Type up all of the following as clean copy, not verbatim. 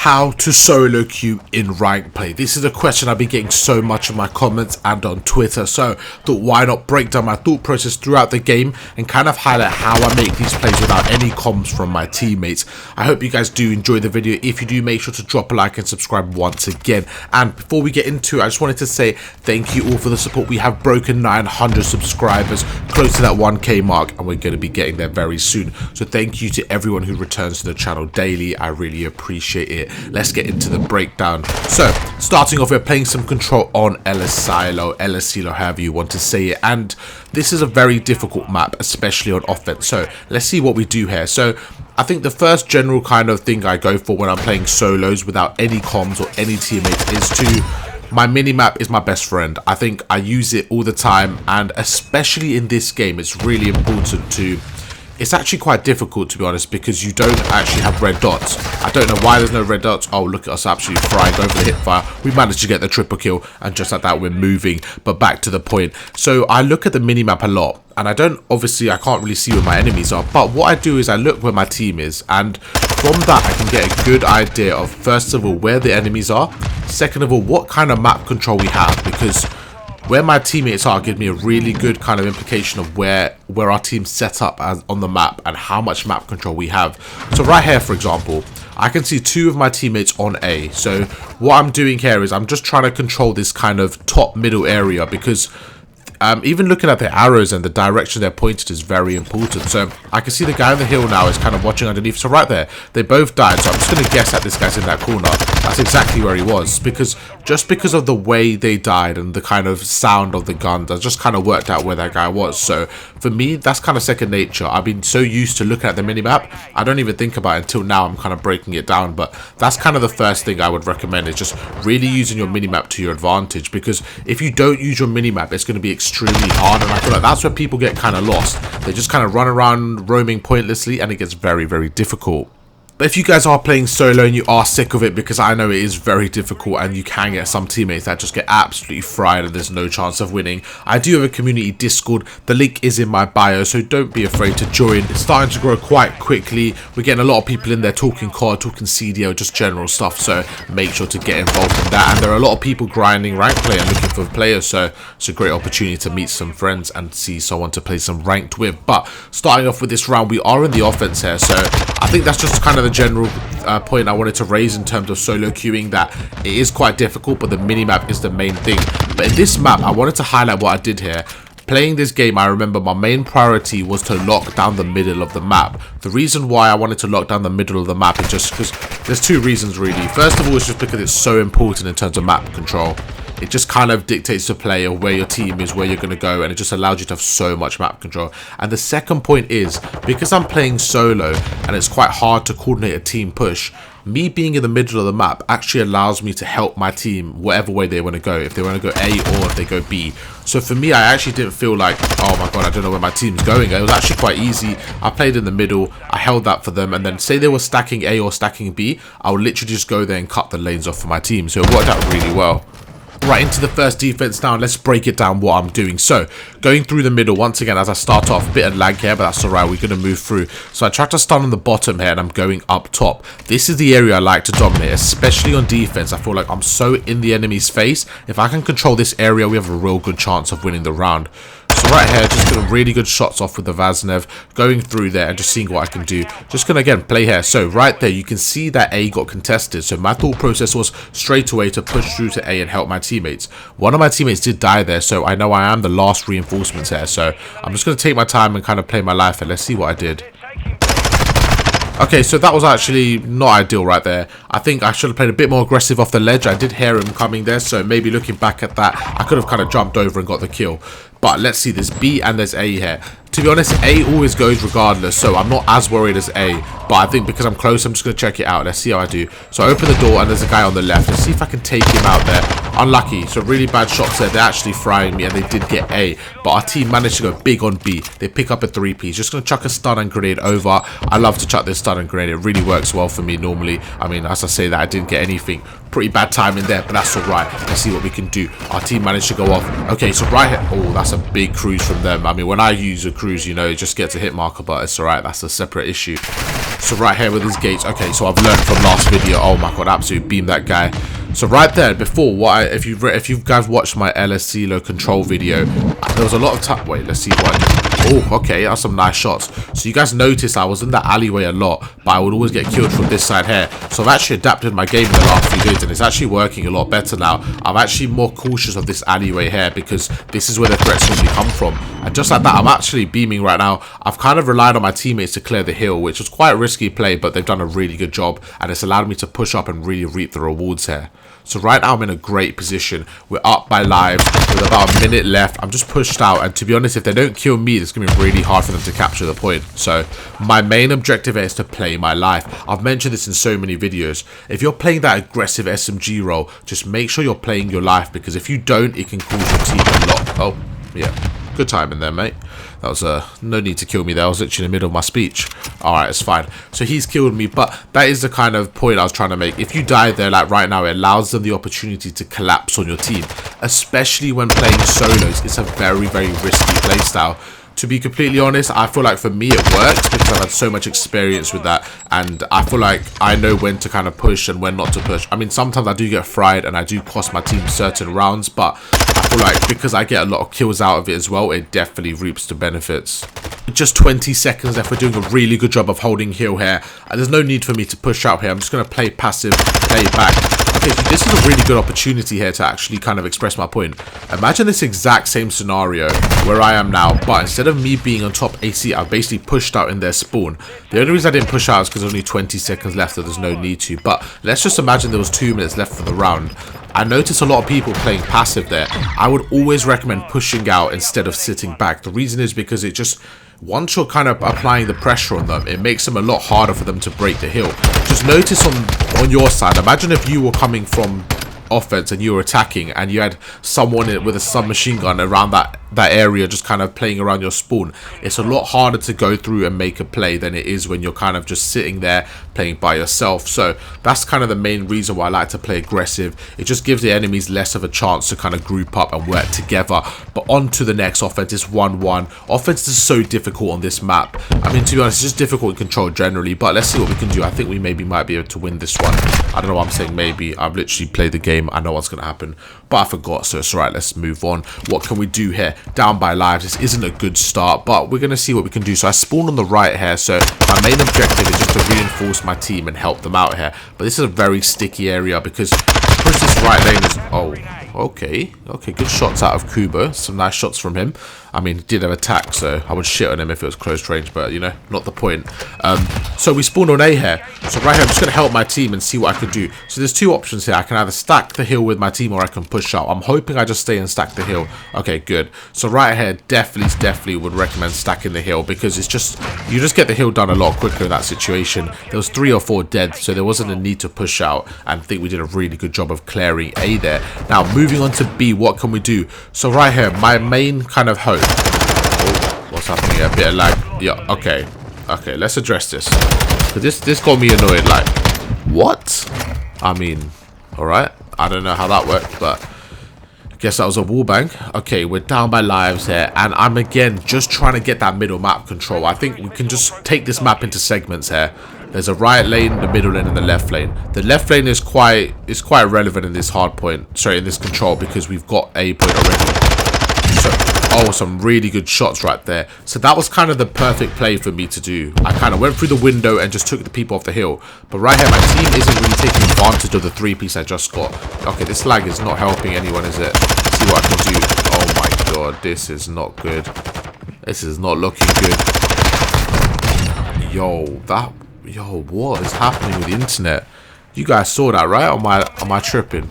how to solo queue in rank play. This is a question I've been getting so much in my comments and on Twitter, so thought why not break down my thought process throughout the game and kind of highlight how I make these plays without any comms from my teammates. I hope you guys do enjoy the video. If you do, make sure to drop a like and subscribe once again. And before we get into it, I just wanted to say thank you all for the support. We have broken 900 subscribers, close to that 1k mark, and we're going to be getting there very soon. So thank you to everyone who returns to the channel daily. I really appreciate it. Let's get into the breakdown. So starting off, we're playing some control on El Asilo, however you want to say it, and this is a very difficult map, especially on offense. So let's see what we do here. So I think the first general kind of thing I go for when I'm playing solos without any comms or any teammates is my mini-map is my best friend. I think I use it all the time, and especially in this game, it's really important to... It's actually quite difficult, to be honest, because you don't actually have red dots. I don't know why there's no red dots. Oh, look at us absolutely frying over the hipfire. We managed to get the triple kill, and just like that, we're moving. But back to the point. So I look at the mini-map a lot, and I can't really see where my enemies are. But what I do is I look where my team is, and from that, I can get a good idea of, first of all, where the enemies are. Second of all, what kind of map control we have, because where my teammates are give me a really good kind of implication of where our team's set up as on the map and how much map control we have. So right here, for example, I can see two of my teammates on A. So what I'm doing here is I'm just trying to control this kind of top middle area, because even looking at the arrows and the direction they're pointed is very important. So I can see the guy on the hill now is kind of watching underneath. So right there, they both died. So I'm just going to guess that this guy's in that corner. That's exactly where he was, because of the way they died and the kind of sound of the guns, I just kind of worked out where that guy was. So for me, that's kind of second nature. I've been so used to looking at the minimap, I don't even think about it until now. I'm kind of breaking it down, but that's kind of the first thing I would recommend, is just really using your minimap to your advantage, because if you don't use your minimap, it's going to be extremely hard, and I feel like that's where people get kind of lost. They just kind of run around roaming pointlessly, and it gets very, very difficult. But if you guys are playing solo and you are sick of it, because I know it is very difficult and you can get some teammates that just get absolutely fried and there's no chance of winning, I do have a community Discord. The link is in my bio, so don't be afraid to join. It's starting to grow quite quickly. We're getting a lot of people in there talking COD, talking CDO, just general stuff, so make sure to get involved in that. And there are a lot of people grinding rank play and looking for players, so it's a great opportunity to meet some friends and see someone to play some ranked with. But starting off with this round, we are in the offense here, so I think that's just kind of the general point I wanted to raise in terms of solo queuing, that it is quite difficult, but the minimap is the main thing. But in this map, I wanted to highlight what I did here. Playing this game, I remember my main priority was to lock down the middle of the map. The reason why I wanted to lock down the middle of the map is just because there's two reasons really. First of all, it's just because it's so important in terms of map control. It just kind of dictates the play of where your team is, where you're going to go, and it just allows you to have so much map control. And the second point is, because I'm playing solo and it's quite hard to coordinate a team push, me being in the middle of the map actually allows me to help my team whatever way they want to go, if they want to go A or if they go B. So for me, I actually didn't feel like, oh my god, I don't know where my team's going. It was actually quite easy. I played in the middle, I held that for them, and then say they were stacking A or stacking B, I would literally just go there and cut the lanes off for my team. So it worked out really well. Right, into the first defense now. Let's break it down what I'm doing. So going through the middle once again as I start off, a bit of lag here, but that's alright, we're going to move through. So I tried to stun on the bottom here and I'm going up top. This is the area I like to dominate, especially on defense. I feel like I'm so in the enemy's face. If I can control this area, we have a real good chance of winning the round. So right here, just getting really good shots off with the Vaznev, going through there and just seeing what I can do. Just gonna again play here. So right there, you can see that A got contested. So my thought process was straight away to push through to A and help my teammates. One of my teammates did die there, so I know I am the last reinforcements here. So I'm just gonna take my time and kind of play my life here. Let's see what I did. Okay, so that was actually not ideal right there. I think I should have played a bit more aggressive off the ledge. I did hear him coming there, so maybe looking back at that, I could have kind of jumped over and got the kill. But let's see, there's B and there's A here. To be honest, A always goes regardless, so I'm not as worried as A. But I think because I'm close, I'm just going to check it out. Let's see how I do. So I open the door and there's a guy on the left. Let's see if I can take him out there. Unlucky. So really bad shots there. They're actually frying me and they did get A. But our team managed to go big on B. They pick up a 3-piece. Just going to chuck a stun and grenade over. I love to chuck this stun and grenade. It really works well for me normally. I mean, as I say that, I didn't get anything. Pretty bad timing there, but that's alright. Let's see what we can do. Our team managed to go off. Okay, so right here. Oh, that's a big cruise from them. I mean, when I use a cruise, you know, it just gets a hit marker, but it's alright. That's a separate issue. So right here with his gates. Okay, so I've learned from last video. Oh my god, absolutely beam that guy. So right there, before, if you guys watched my LSC low control video, there was a lot of time. Wait, let's see what. Oh, okay, that's some nice shots. So you guys noticed I was in that alleyway a lot, but I would always get killed from this side here. So I've actually adapted my game in the last few days, and it's actually working a lot better now. I'm actually more cautious of this alleyway here because this is where the threats normally come from. And just like that, I'm actually beaming right now. I've kind of relied on my teammates to clear the hill, which was quite a risky play, but they've done a really good job, and it's allowed me to push up and really reap the rewards here. So right now I'm in a great position. We're up by lives with about a minute left. I'm just pushed out, and to be honest, if they don't kill me, it's going to be really hard for them to capture the point. So my main objective here is to play my life. I've mentioned this in so many videos. If you're playing that aggressive SMG role, just make sure you're playing your life, because if you don't, it can cause your team a lot. Oh, yeah. Good timing there, mate. That was no need to kill me there. I was literally in the middle of my speech. Alright, it's fine. So he's killed me, but that is the kind of point I was trying to make. If you die there, like right now, it allows them the opportunity to collapse on your team. Especially when playing solos. It's a very, very risky playstyle. To be completely honest, I feel like for me it works because I've had so much experience with that, and I feel like I know when to kind of push and when not to push. I mean, sometimes I do get fried and I do cost my team certain rounds, but I feel like because I get a lot of kills out of it as well, it definitely reaps the benefits. Just 20 seconds left. We're doing a really good job of holding hill here, and there's no need for me to push out here. I'm just going to play passive, play back. Okay, so this is a really good opportunity here to actually kind of express my point. Imagine this exact same scenario where I am now, but instead of me being on top AC, I've basically pushed out in their spawn. The only reason I didn't push out is because there's only 20 seconds left, so there's no need to. But let's just imagine there was 2 minutes left for the round. I notice a lot of people playing passive there. I would always recommend pushing out instead of sitting back. The reason is because it just, once you're kind of applying the pressure on them, it makes them a lot harder for them to break the hill. Just notice on your side, imagine if you were coming from offense and you were attacking and you had someone with a submachine gun around that area just kind of playing around your spawn. It's a lot harder to go through and make a play than it is when you're kind of just sitting there playing by yourself. So that's kind of the main reason why I like to play aggressive. It just gives the enemies less of a chance to kind of group up and work together. But on to the next offense. It's 1-1. Offense is so difficult on this map. I mean, to be honest, it's just difficult in control generally, but let's see what we can do. I think we maybe might be able to win this one. I don't know why I'm saying maybe. I've literally played the game. I know what's going to happen, but I forgot, so it's alright. Let's move on. What can we do here? Down by lives. This isn't a good start, but we're going to see what we can do. So I spawned on the right here, so my main objective is just to reinforce my team and help them out here. But this is a very sticky area because push this right lane is... Oh, okay, good shots out of Kubo. Some nice shots from him. I mean, he did have attack, so I would shit on him if it was close range, but you know, not the point. So we spawned on A here. So right here, I'm just going to help my team and see what I can do. So there's 2 options here. I can either stack the hill with my team or I can push out. I'm hoping I just stay and stack the hill. Okay, good. So right here, definitely would recommend stacking the hill because it's just, you just get the hill done a lot quicker in that situation. There was 3 or 4 dead, so there wasn't a need to push out, and I think we did a really good job of clearing A there. Now, moving on to B, what can we do? So right here, my main kind of hope. Oh, what's happening here? A bit of lag. Yeah, okay, let's address this. So this got me annoyed. Like, what? I mean, all right, I don't know how that worked, but I guess that was a wallbang. Okay, we're down by lives here, and I'm again just trying to get that middle map control. I think we can just take this map into segments here. There's a right lane, the middle lane, and the left lane. The left lane is quite relevant in this hard point, sorry, in this control, because we've got A point already. So, oh, some really good shots right there. So that was kind of the perfect play for me to do. I kind of went through the window and just took the people off the hill. But right here, my team isn't really taking advantage of the 3-piece I just got. Okay, this lag is not helping anyone, is it? Let's see what I can do. Oh my god, this is not good. This is not looking good. Yo, what is happening with the internet? You guys saw that, right? Am I tripping?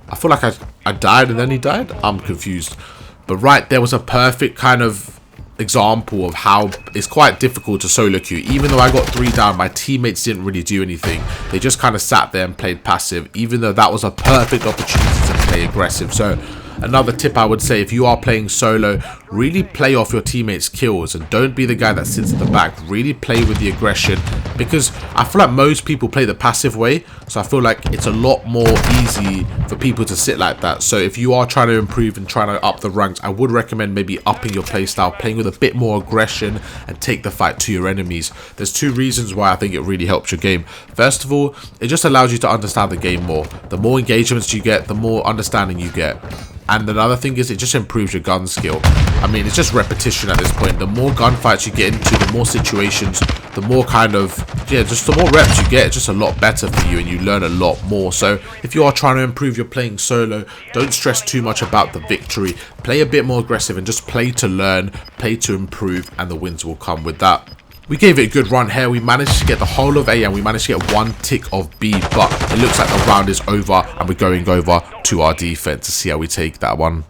I feel like I died and then he died. I'm confused. But right there was a perfect kind of example of how it's quite difficult to solo queue. Even though I got 3 down, my teammates didn't really do anything. They just kind of sat there and played passive, even though that was a perfect opportunity to play aggressive. So Another tip I would say, if you are playing solo, really play off your teammates' kills and don't be the guy that sits at the back. Really play with the aggression, because I feel like most people play the passive way, so I feel like it's a lot more easy for people to sit like that. So if you are trying to improve and trying to up the ranks, I would recommend maybe upping your playstyle, playing with a bit more aggression and take the fight to your enemies. There's two reasons why I think it really helps your game. First of all, it just allows you to understand the game more. The more engagements you get, the more understanding you get. And another thing is, it just improves your gun skill. I mean, it's just repetition at this point. The more gunfights you get into, the more situations, the more kind of, just the more reps you get, it's just a lot better for you and you learn a lot more. So if you are trying to improve your playing solo, don't stress too much about the victory. Play a bit more aggressive and just play to learn, play to improve, and the wins will come with that. We gave it a good run here. We managed to get the whole of A and we managed to get 1 tick of B, but it looks like the round is over and we're going over to our defense to see how we take that one.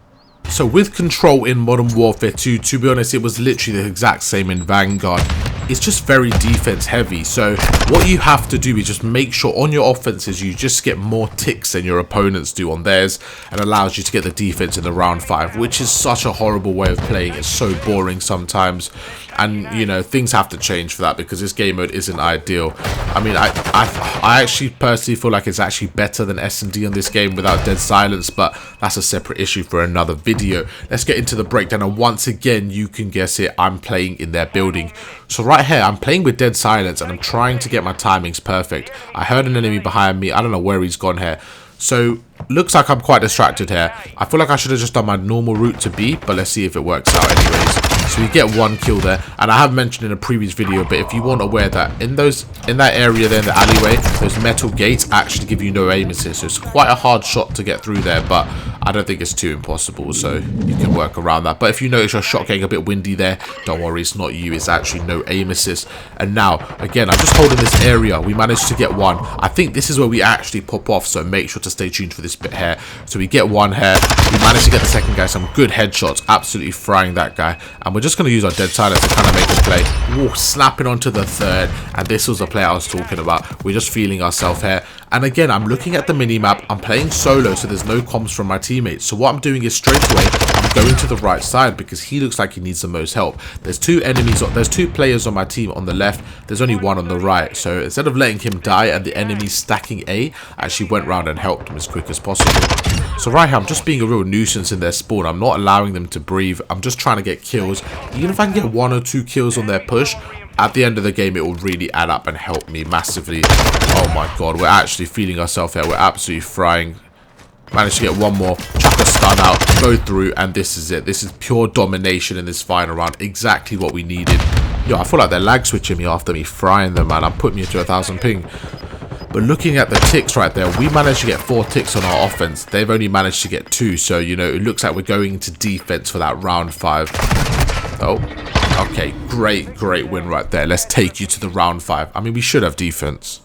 So with control in Modern Warfare 2, to be honest, it was literally the exact same in Vanguard. It's just very defense heavy, so what you have to do is just make sure on your offenses you just get more ticks than your opponents do on theirs, and allows you to get the defense in the round 5, which is such a horrible way of playing. It's so boring sometimes, and you know, things have to change for that, because this game mode isn't ideal. I mean, I actually personally feel like it's actually better than S&D on this game without dead silence, but that's a separate issue for another video. Let's get into the breakdown, and once again, you can guess it, I'm playing in their building. So right here, I'm playing with dead silence and I'm trying to get my timings perfect. I heard an enemy behind me. I don't know where he's gone here. So looks like I'm quite distracted here. I feel like I should have just done my normal route to B, but let's see if it works out anyways. So we get 1 kill there, and I have mentioned in a previous video, but if you weren't aware, that in that area there in the alleyway, those metal gates actually give you no aim assist. So it's quite a hard shot to get through there, but I don't think it's too impossible, so you can work around that. But if you notice your shot getting a bit windy there, don't worry, it's not you, it's actually no aim assist. And now again, I'm just holding this area. We managed to get 1. I think this is where we actually pop off, so make sure to stay tuned for this bit here. So we get 1 here, we managed to get the second guy, some good headshots, absolutely frying that guy, and we're just going to use our dead silence to kind of make a play. Ooh, snapping onto the third, and this was the play I was talking about. We're just feeling ourselves here. And again, I'm looking at the mini-map. I'm playing solo, so there's no comms from my teammates. So what I'm doing is straight away, I'm going to the right side because he looks like he needs the most help. There's 2 enemies, there's 2 players on my team on the left. There's only 1 on the right. So instead of letting him die and the enemy stacking A, I actually went round and helped him as quick as possible. So right here, I'm just being a real nuisance in their spawn. I'm not allowing them to breathe. I'm just trying to get kills. Even if I can get 1 or 2 kills on their push, at the end of the game, it will really add up and help me massively. Oh my god, we're actually feeling ourselves here. We're absolutely frying. Managed to get 1 more, chuck a stun out, go through, and this is it. This is pure domination in this final round. Exactly what we needed. Yo, I feel like they're lag switching me after me frying them, man. I'm putting me into 1,000 ping. But looking at the ticks right there, we managed to get 4 ticks on our offense. They've only managed to get 2. So, you know, it looks like we're going into defense for that round 5. Oh, okay. Great win right there. Let's take you to the round 5. I mean, we should have defense.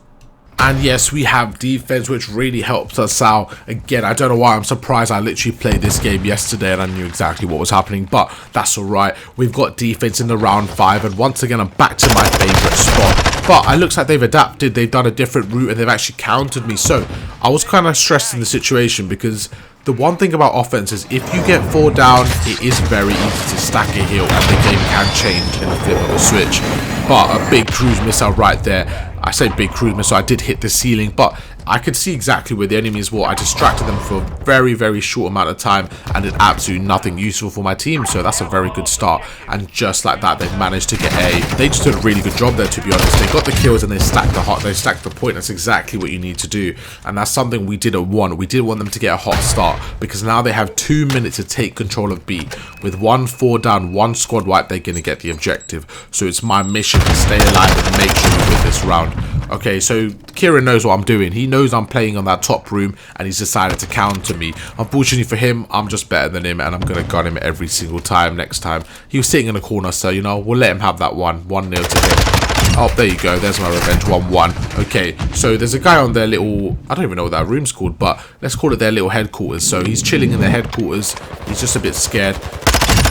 And yes, we have defense, which really helps us out. Again, I don't know why I'm surprised. I literally played this game yesterday and I knew exactly what was happening, but that's all right. We've got defense in the round 5, and once again, I'm back to my favorite spot. But it looks like they've adapted. They've done a different route and they've actually countered me. So I was kind of stressed in the situation, because the one thing about offense is if you get 4 down, it is very easy to stack a heal and the game can change in the flip of a switch. But a big cruise missile right there. I say big cruise missile, I did hit the ceiling, but I could see exactly where the enemies were. I distracted them for a very short amount of time and did absolutely nothing useful for my team. So that's a very good start. And just like that, they've managed to get A. They just did a really good job there, to be honest. They got the kills and they stacked the hot. They stacked the point. That's exactly what you need to do. And that's something we didn't want. We didn't want them to get a hot start, because now they have 2 minutes to take control of B. With 1 4 down, 1 squad wipe, they're going to get the objective. So it's my mission to stay alive and make sure we win this round. Okay, so Kieran knows what I'm doing. He knows I'm playing on that top room and he's decided to counter me. Unfortunately for him, I'm just better than him and I'm going to gun him every single time next time. He was sitting in a corner, so, you know, we'll let him have that 1-0 to him. Oh, there you go. There's my revenge. 1-1. Okay, so there's a guy on their little... I don't even know what that room's called, but let's call it their little headquarters. So he's chilling in their headquarters. He's just a bit scared.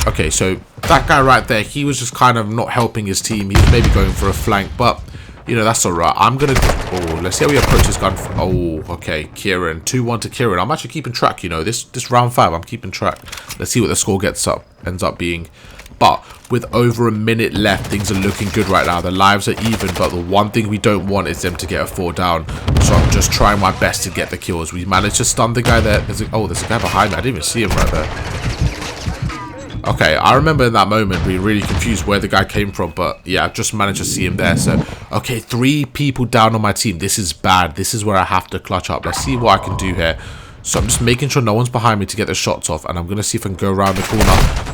Okay, so that guy right there, he was just kind of not helping his team. He was maybe going for a flank, but... you know, that's alright. I'm gonna... Oh, let's see how we approach this gun. Oh, okay. Kieran. 2-1 to Kieran. I'm actually keeping track, you know. This round 5, I'm keeping track. Let's see what the score ends up being. But with over a minute left, things are looking good right now. The lives are even, but the one thing we don't want is them to get a 4 down. So I'm just trying my best to get the kills. We managed to stun the guy there. There's a guy behind me. I didn't even see him right there. Okay, I remember in that moment being really confused where the guy came from, but yeah, I've just managed to see him there. So, okay, 3 people down on my team. This is bad. This is where I have to clutch up. Let's see what I can do here. So I'm just making sure no one's behind me to get the shots off, and I'm going to see if I can go around the corner.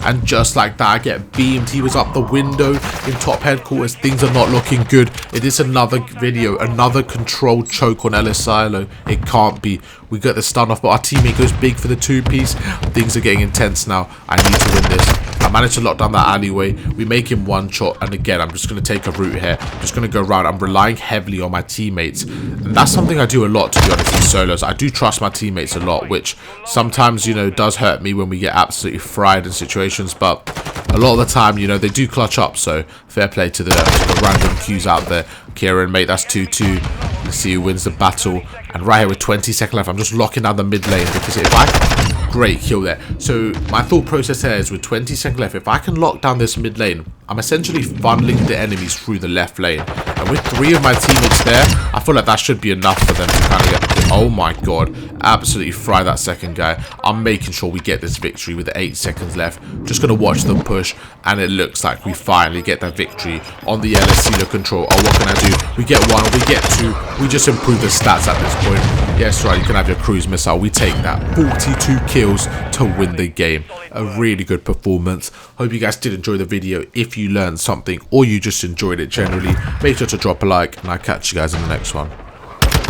And just like that, I get beamed. He was up the window in top headquarters. Things are not looking good. It is another video, another controlled choke on Ellis Silo. It can't be. We get the stun off, but our teammate goes big for the 2-piece. Things are getting intense now. I need to win this. I managed to lock down that alleyway. We make him 1 shot, and again, I'm just going to take a route here. I'm just going to go around. I'm relying heavily on my teammates, and that's something I do a lot, to be honest, in solos. I do trust my teammates a lot, which sometimes, you know, does hurt me when we get absolutely fried in situations, but a lot of the time, you know, they do clutch up. So fair play to the random Qs out there. Kieran, mate, that's 2-2. Let's see who wins the battle. And right here with 20 seconds left, I'm just locking down the mid lane, because if I... Great kill there. So my thought process here is with 20 seconds left, if I can lock down this mid lane, I'm essentially funneling the enemies through the left lane. And with 3 of my teammates there, I feel like that should be enough for them to kind of get the kill. Oh my god. Absolutely fry that second guy. I'm making sure we get this victory with 8 seconds left. Just going to watch them push. And it looks like we finally get that victory on the LSC control. Oh, what can I do? We get 1, we get 2. We just improve the stats at this point. Yes, right, you can have your cruise missile. We take that. 42 kills to win the game. A really good performance. Hope you guys did enjoy the video. If you learned something or you just enjoyed it generally, make sure to drop a like, and I'll catch you guys in the next one.